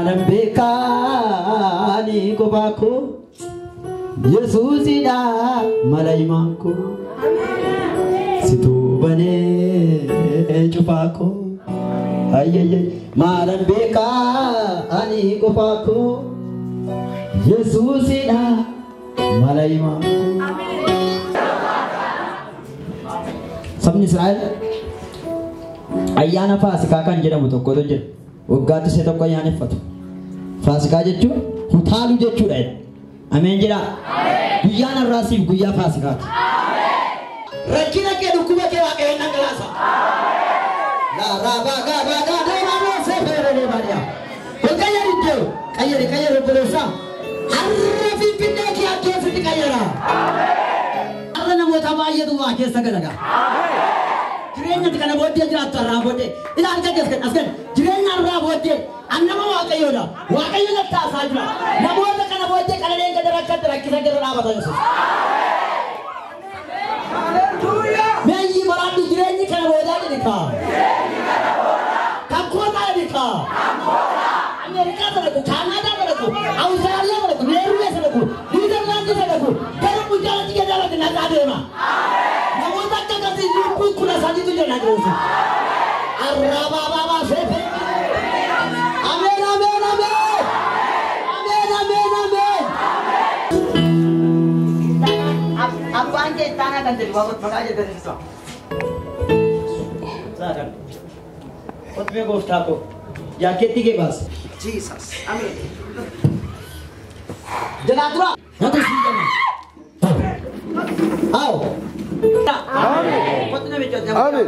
Malam bekani ko bako Yesusida malaimanko Situ bane chupako Ay Malam bekani ko bako Yesusida malaimanko Sabni Israel Ayana Fasika kan jedhamu tokko to jedhu waggaatti se tokko ayyaaneffatu Faasikaa jechuun hutaaluu jechuudha Ameen jedha guyyaan har'aasiif guyyaa Faasikaati rakkina kee dhukkuba kee waaqayyoon dhangalaasa la raba ga ba ga de ma mo se fere le baria ko qayyari bolosa harra fi bidda ki akko fi qayyara harra namoota baay'eetu waa keessa galaga Jirenya kana boodde jiraatu irraa boodde ilaan gaggeessan asgan jireenya irraa boodde annama waaqayyoodha waaqayyoon taasaa jira namoota kana boodde qalaleen gad rakkisa gara dhaabata Yesuus Haleluuyaa meeyyi baraaddu jireenyi kana boodaa jedhika kan koota jedhika Amerikaa sadaqu Kaanaadaa sadaqu Awustiraaliyaa sadaqu Neerwee sadaqu Niiderlaandii sadaqu gara mujaalatti gadaalatti nagaa deema namoota akka gadi lubbuu kuna sadiitu jira nageessu arraba baba sefe amen amen amen amen amen amen abbaan kee taana kan jedhu baabot maqaa jedhaniisa saadan otme gooftaa ko jaakeetti kee baas Jesus amen jalaatra natu siidana aw amen kotna bichota amen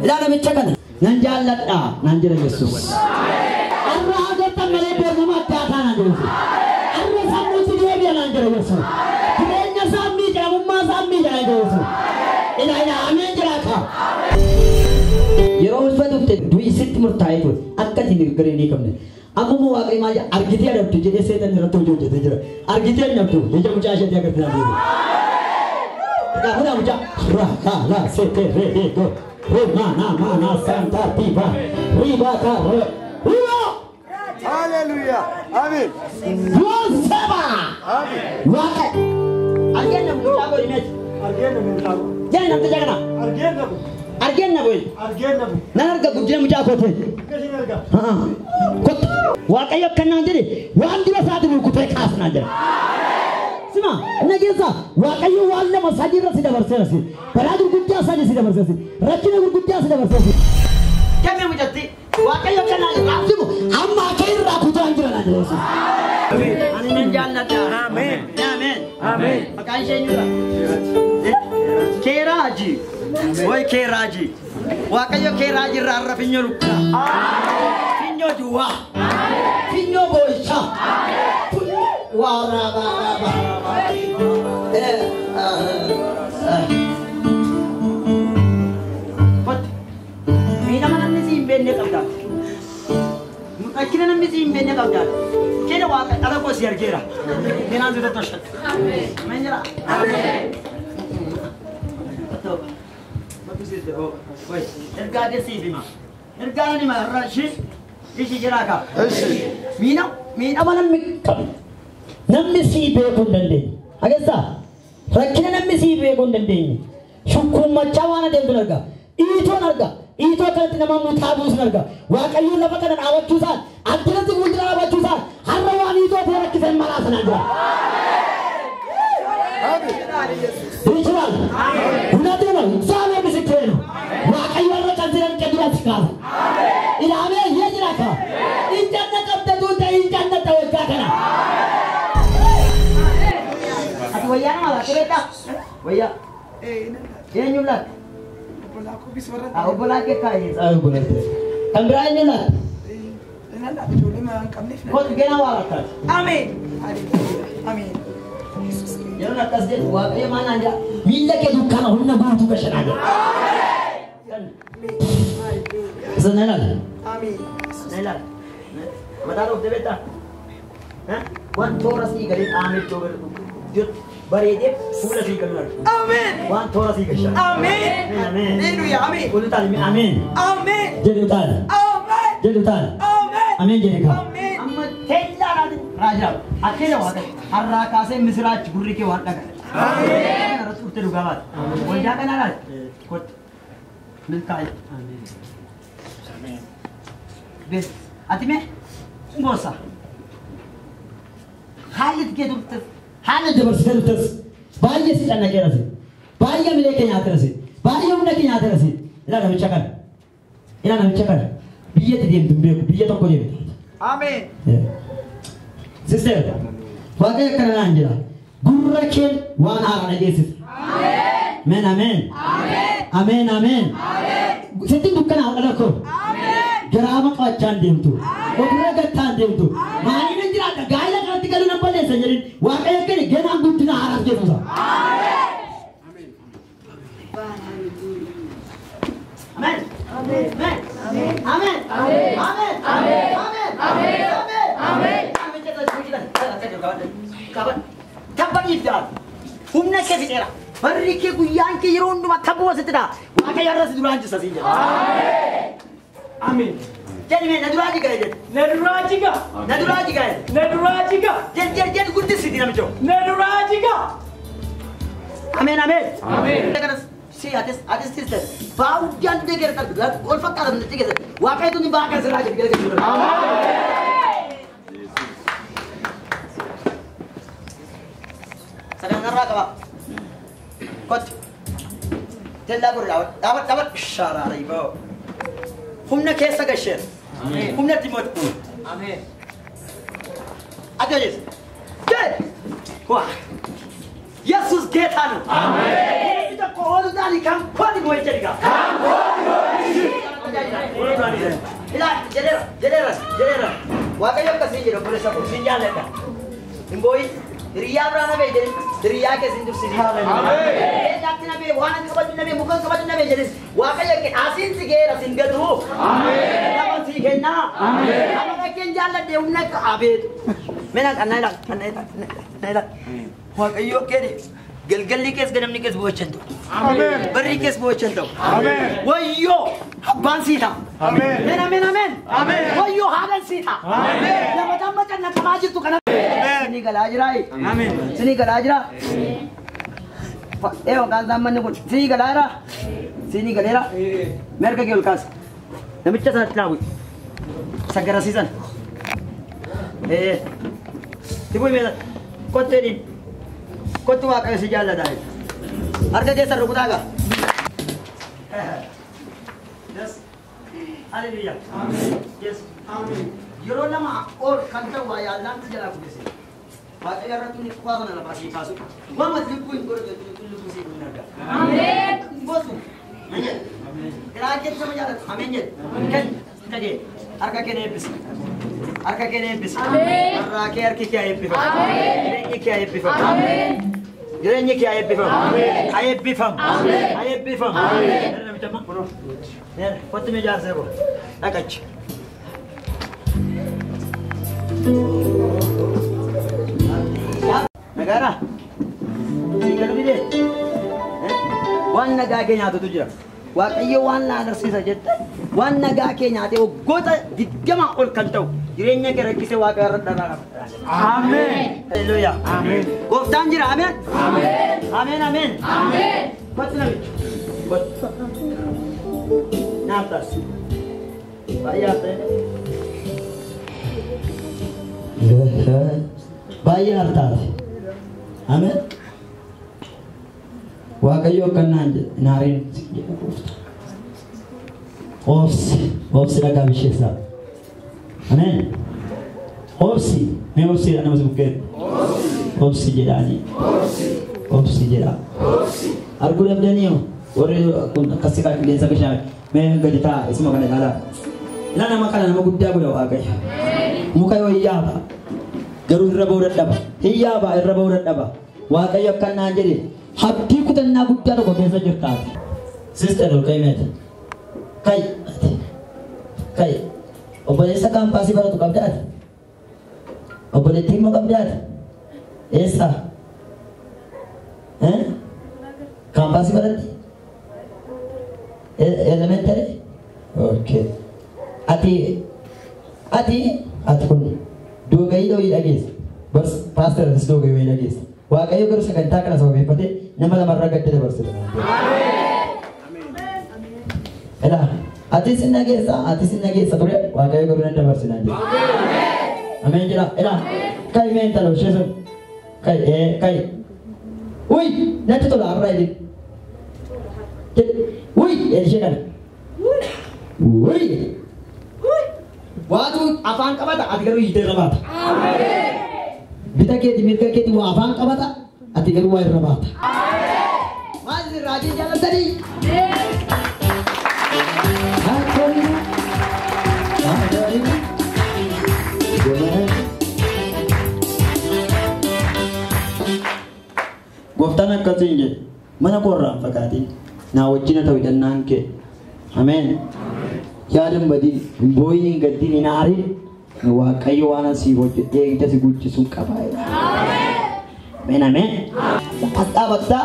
ilaala bichakana nan jaalladha nan jira Yesuus arra hadatta male berma taatana Yesuus arra sammuuti deebi'a nan jira Yesuus jireenya sammi jaamummaa sammi jira Yesuus ila amen jiraata yeroo ulfaatutti du'i sitti murtaa'e kun akkati mirganii qabne Amumu waaqayyo maal argitee adabtu jedhee seetan irratti hojjetee jira argitee adabtu ija mucaa isheetii agarsiisaa jiru Gahuna mucaa la sete rego mana santa tiba riba ka riba Hallelujah amen Yoseba amen Wakai argenna mucaa ko image argenna mucaa ko janna mtajagana argenna boy narga gudina mucaa ko te kot waaqayyo kanaan jedhe waan dura saadinu kutee kaasnaa jira Sima nageza waaqayyo waan nama sajira si dabarseerasi balaa gurguddaa sadii si dabarseerasi rakkina gurguddaa si dabarseerasi kame mujatti waaqayyo kanaan absimu amma keerraa kutaan jira na jedhe ani nan jaalladha amen amen maqaan ishee nyura keeraaji way keeraaji waaqayyo keeraaji irraa arra finyo lukka finyo duwwaa finyo boolcha waraba Mina mana misi imbenne kabda akina na misi imbenne kabda kene wa ala ko siyar kera mina zata toshat amen menjara amen to batu sirte o wai ergade sibima ergani ma rashi ishi jiraka mina mana mikka namni si beekuu hin dandeenye agarsaa rakkina namni si beekuu hin dandeenye shukkummachaa waan adeemtu argaa iitoon argaa iitoo kanatti nama mutaabuusin argaa waaqayyoon lafa kana dhaabachuusaan addinatti fuuldura dhaabachuusaan har'a waan iitoo ta'e rakkisan malaa sanaan jira Ritual unadema sawa bisikeno waaqayyoon irra kan jiran qadiyaati kaasa ilaamee yejiraka injanna qabda duuta injanna tawajjaa kana Waya nama kereta, waya. Ini nyulat. Obolaku biswarat. Obolake kai. Obolake. Kamera nyulat. Nanda jule mah kamne. Kau gena walakat. Amin. Amin. Yang atas dia dua, yang mana aja. Bila kedudukan orang nak buat tugas ada. Senang. Amin. Senang. Madaroh debeta. Hah? Wan thora si garit amin coba. Jut berede pula sih keluar. Amin. Wan thora sih kesha. Amin. Amin. Haleluya. Amin. Ulutan amin. Amin. Jadi utan. Amin. Jadi utan. Amin. Amin jadi kau. Amin. راجع أكيد واحد الراكاسة مسراج غوري كي واحد لقى آمين رسول تلو قابات وجا كنا راج كت ملكاي آمين بس أتمه موسى حالت كده بس حالت برسل بس باية سيدنا كيراسي باية ملك يناتي راسي باية منك يناتي راسي لا نبي شكر لا نبي شكر بيجي تديم تبيه بيجي تقول يبي آمين سيستر واقعي كنا نجلا غوركين وانا أنا جيسس آمين آمين آمين آمين سيدي دكان على كم جرامة كأجان ديمتو وبرا كتان ديمتو ما هني نجلا كعايلا كاتي كلو نبلة سجلين واقعي كنا جنا عندنا عارف جيسوسا آمين آمين آمين آمين آمين آمين آمين آمين آمين تبغى يفعل هم نكيف يرى بريك يقولان كي يرون ما تبغى ستدا ما كي يرى سدران جالس سيجا آمين jadi mana naduraji kaya jadi naduraji ka jadi kurti sini nama jo naduraji ka amin amin Amin. Karena si atas sister bau jangan dikira terbelah all fakar nanti kita wakai tu ni bakal seraja kita kita sedang ngarah kau kot tenda kau dapat syarah ibu humna kesa gasher humna timot آمين ada je wah Yesus ketanu amin kita kau dari kampung ni boleh jadi kan ila jedera wakai yang kasih jadi boleh sabun sinjal leka imboi riya berana be jadi riya ke sindur sinjal amin jati nabe wana ke baju nabe muka ke baju nabe jadi wakai yang asin sigera singgatu amin nama sigena amin nama kenjal de umna ke abed menak anai la wakai yo kedi galgalli kes ganamni kes bochan to آمين bari kes bochan to آمين wayo habban sita آمين amen amen Amen. wayo hadan sita Amen. lama tamma kan kamajit tu kana sini galajrai آمين sini galajra eh kan zaman ni sini galara sini galera merka ke ulkas namicha sa tlawi sagara season tiboy me kotte din kottu wa ka si jalla dai harga desa rukudaga yes hallelujah amen yes amen yoro lama or kanta wa ya Allah ta jala ku dese ba ta yarra tuni kwa kana la basi kasu wa ma lipu in goro tulu kusi kunaga amen bosu amen kira ke sama jala amen je kan tadi harga kene bisi harga kene bisi amen harga ke kya epi amen ne kya epi amen Jirenya ki ayat bifam. Ayat bifam. Ayat bifam. Nana bitama. Nana, kote me jar sebo. Akach. Nagara. Sikar bide. Wan naga ke nyato tujira. Waaqayyo waan na agarsiisa jette waan nagaa kee nyaatee waggoota 20 ol kan ta'u jireenya kee rakkisee waaqa irra daraara. آمين Haleluuyaa. آمين Gooftaan jira. Ameen. آمين Ameen ameen. آمين Kottu namichi. Kottu. Naaftas. Baay'ee haasa'e. Baay'ee hartaadha. Ameen. Waaqayyo akkanaan naariin obsi dhagaa bisheessaa. Ameen. Obsi mee obsiidha nama bukkeen. Obsi jedhaanii. Obsi jedhaa. Arguu dhabdaniiyo warri kun akkasii kan qilleensa bishaan mee gadi ta'a isuma kana ilaalaa. Ila nama kana nama guddaa godha Waaqayyo. Muka yoo hiyyaaba garuu irra ba'uu dadhaba. Hiyyaaba irra ba'uu dadhaba. Waaqayyo akkanaan jedhe habdii kutannaa guddaa tokko keessa jirtaati. Sister ol ka'ii meeta. Kai. Obboleessa kaampaasii baratu qabdaati. Obboleettii immoo qabdaati. Eessa? Kaampaasii baratti? Elementary? Okay. Ati kun doogayii dhooyii dhageessa. bas pastor isdoo gawee dhageessa waaqayyo garuu sagantaa kana sababeeffatee nama lamarraa gadda dabarsudha ela ati sinna geessa ture waaqayyo garuu nan dabarsina amen jira ela kai men talo sheso kai uy natti tola arraa idi uy elishe kana uy waatu afaan qabata ati garuu hiitee rabaata bita keeti mirga keeti waa afaan qabata ati garuu waa irra baata maali raajii jaalatanii gooftaan akkasiin jedhe mana koorraan fakkaatee naa wajjina ta'u hidhannaan kee ameen yaadan badii booyin gaddiin hin aarin waaqayyo waan asii hojjetee eegda si gudchisuun qabaa ameen ameen dhaabattaa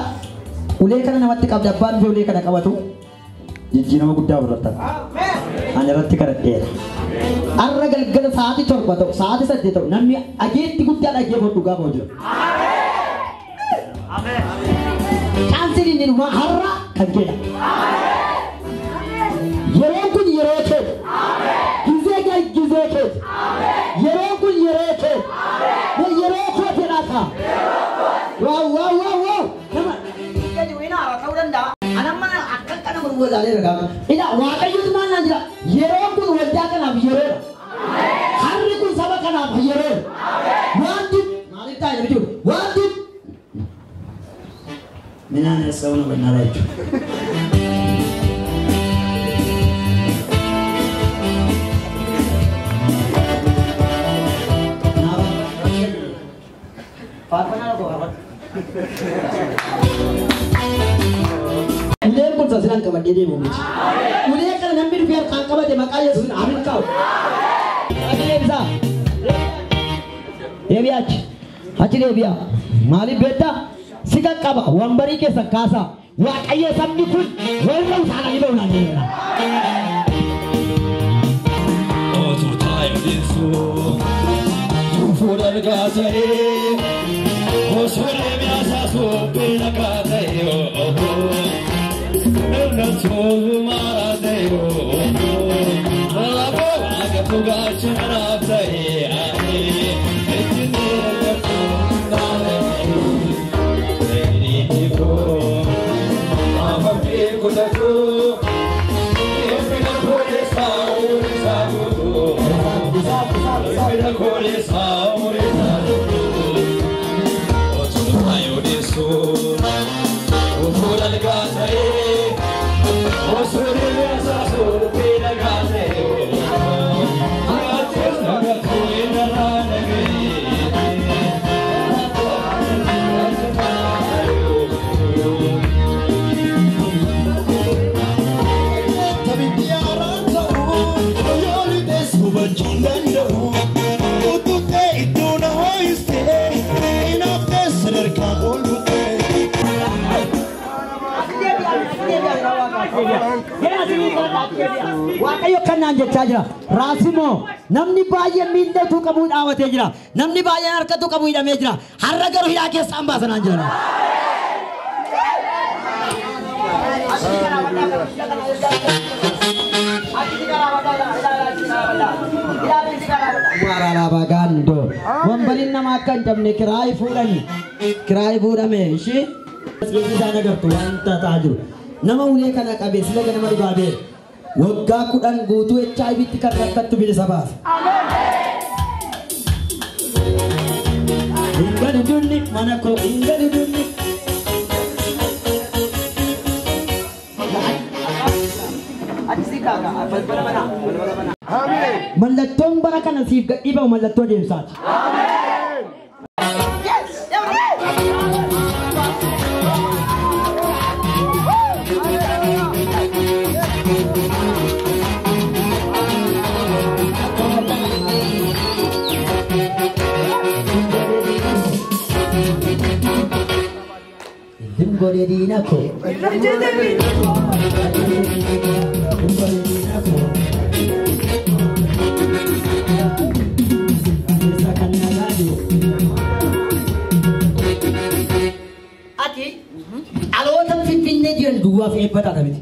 ulee kana namatti qabda abbaan fi ulee kana qabatu jijjiirama guddaa fudhatan ani irratti kadhadheera arra galgala sa'aatii 7 ta'u sa'aatii 8 ta'u namni dhageetti guddaa dhageeffatu gaafa hojjetu chaansiin inni dhuma har'a kan jedha yeroo kun yeroo kee gizee kee yeroo kun yeroo kee yeroo koo jedhata waaw nama jadi wina ta'uu danda'a anamma akka kana gurguraalee ragaa ila waaqayyotu maal naan jira yeroo kun waldaa kanaaf yeroo harri kun saba kanaaf yeroo wanti maaliif taa'e bitu wanti minaan eessawuna bannaa jechuudha uleen kun sasilaan qabadhee deemu miti ulee kana namni dhufee kan qabate maqaa yesuusin amin kaa'u achi deebisaa deebi'a achi deebi'a maaliif beektaa si qaqqaba wambarii keessa kaasaa waaqayyo sabni kun warra utaalanii ba'uudhaan deemudha otuu taa'e deessuu fuudhan gaasa'ee osoo deebi'aasaa suuphee nagaa ta'e irra tuulu maaraa ta'e alaaboo waaqa fugaachi manaaf ta'e itti deebi'atu naanna'e waaqayyo kanaan jechaa jira raasimoo namni baay'een miillatu qabu dhaawatee jira namni baay'een harkatu qabu hidhamee jira har'a garuu hidhaa keessaan baasanaan jira Marala bagando wambaliin nama akka hin jabne kiraayii fuudhame ishee isaan agartu wanta ta'aa jiru nama ulee kana qabee sila ganama dhugaa beera waggaa 10 guutuu HIV tti kan rakkattu bilisa baasa ingani dunni mana koo ingani dunni mallattoon bara kana siif gadhiibamu mallattoo deemsaati Gode dinako Sakana radio du'aaf eebbataa tamiti.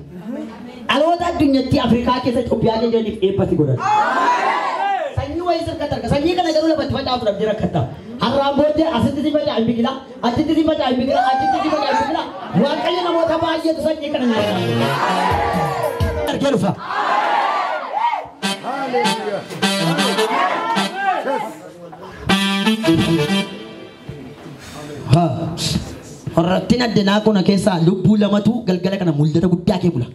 Dhaloota addunyaatti Afrikaa keessa Itoophiyaa jedhaniif eebbati godhan. Sanyii wayii sirkata arga. Sanyii kana garuu lafatti facaafuudhaaf jira akkata. Har'aan booddee asitti si faca'an biqila, achitti si faca'an biqila, achitti si faca'an biqila. Waaqayyo namoota baay'eetu sanyii kana nyaata. Argee dhufa. Horrattiin addunyaa kana keessaa lubbuu lamatu galgala kana mul'ata guddaa kee bula.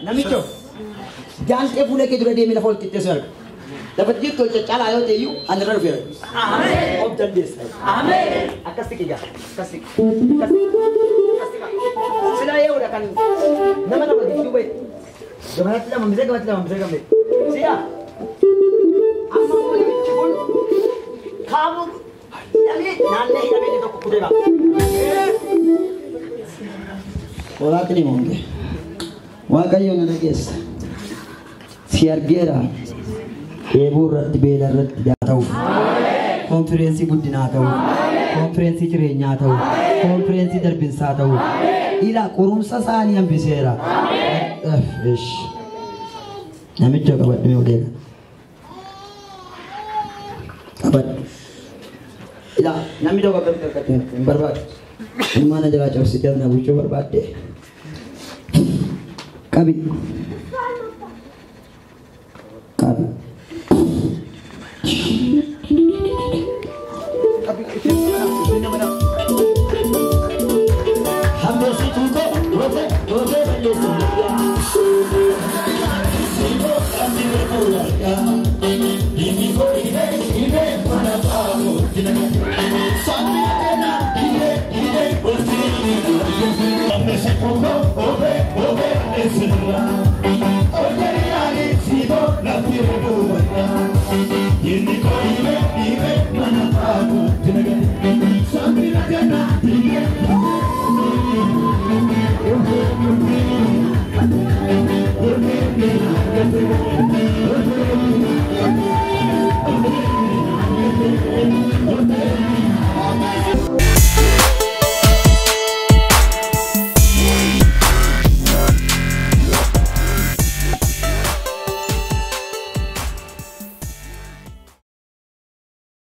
Namicho jaantee fuula kee dura deemee lafa ol qixxeessu arga. Lafa jirtu ol caccaalaa yoo ta'e ani irra dhufeera. Ameen. Of dandeessa. Ameen. Akkasi kigaa. Akkasi. Silaa yee'uudha kan nama gidduu bahe. Gabaatti lama misee gamne. Siyaa. Amma namichi kun kaamu naannee hidhamee tokko kutee ba'a. Walaatti ni monge. Waaqayyo na dhageessa. Si argeera. Eeboo irratti beela irratti ta'u. Konfireensii guddinaa ta'u. Konfireensii jireenyaa ta'u. Konfireensii darbinsaa ta'u. Ila qorumsa isaanii hambiseera. Namicha qabadhee odeera. Qabadhe. Ila namni tokko qabadhe hin barbaadu. Mana jala cabsitee na bulchuu barbaadde. Qabi. Ove,